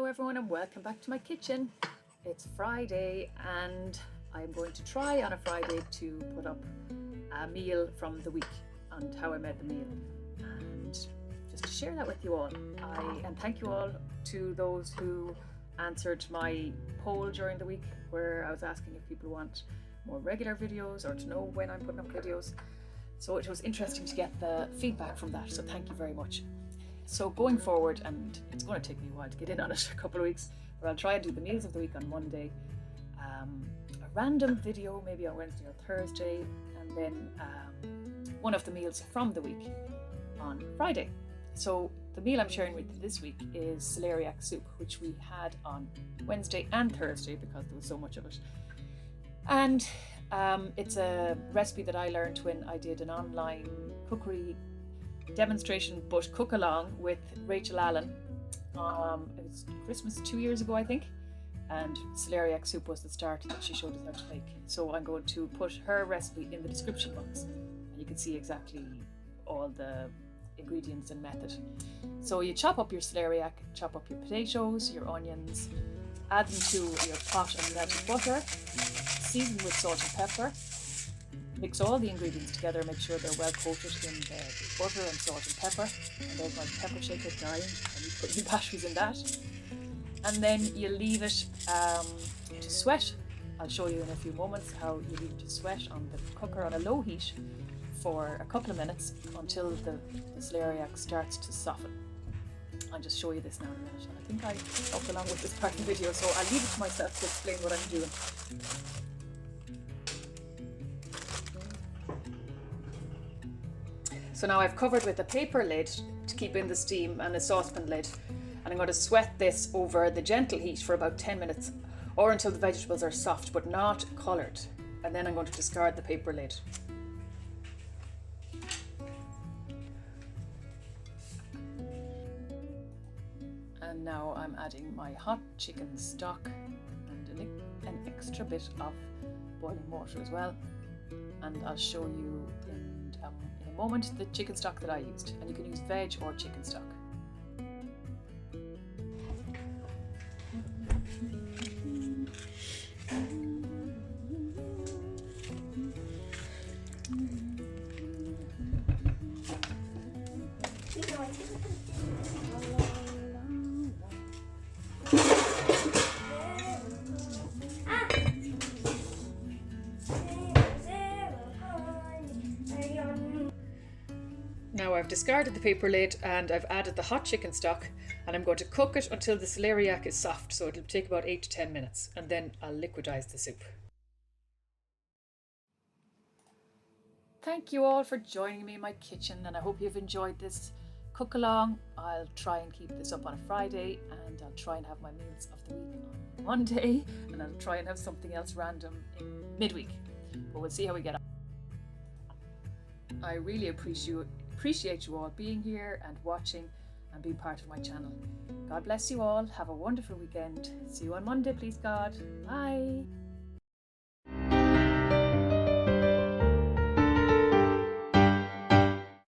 Hello everyone and welcome back to my kitchen. It's Friday and I'm going to try on a Friday to put up a meal from the week and how I made the meal, and just to share that with you all. And thank you all to those who answered my poll during the week where I was asking if people want more regular videos or to know when I'm putting up videos. So it was interesting to get the feedback from that, so thank you very much. So going forward, and it's going to take me a while to get in on it, a couple of weeks, but I'll try and do the meals of the week on Monday, a random video maybe on Wednesday or Thursday, and then one of the meals from the week on Friday. So the meal I'm sharing with you this week is celeriac soup, which we had on Wednesday and Thursday because there was so much of it. And it's a recipe that I learned when I did an online cookery demonstration but cook along with Rachel Allen. It was Christmas 2 years ago, I think, and celeriac soup was the start that she showed us how to make. So I'm going to put her recipe in the description box and you can see exactly all the ingredients and method. So you chop up your celeriac, chop up your potatoes, your onions, add them to your pot of melted butter, season with salt and pepper. Mix all the ingredients together, make sure they're well coated in the butter and salt and pepper. And there's my pepper shaker dying, I need to put new batteries in that. And then you leave it to sweat. I'll show you in a few moments how you leave it to sweat on the cooker on a low heat for a couple of minutes until the celeriac starts to soften. I'll just show you this now in a minute. And I think I talked along with this part of the video, so I'll leave it to myself to explain what I'm doing. So now I've covered with a paper lid to keep in the steam and a saucepan lid, and I'm going to sweat this over the gentle heat for about 10 minutes or until the vegetables are soft but not coloured, and then I'm going to discard the paper lid. And now I'm adding my hot chicken stock and an extra bit of boiling water as well, and I'll show you in a moment the chicken stock that I used, and you can use veg or chicken stock. Now I've discarded the paper lid and I've added the hot chicken stock, and I'm going to cook it until the celeriac is soft, so it'll take about 8 to 10 minutes, and then I'll liquidize the soup. Thank you all for joining me in my kitchen, and I hope you've enjoyed this cook along. I'll try and keep this up on a Friday, and I'll try and have my meals of the week on Monday, and I'll try and have something else random in midweek, but we'll see how we get on. I really appreciate you all being here and watching and being part of my channel. God bless you all. Have a wonderful weekend. See you on Monday, please God. Bye.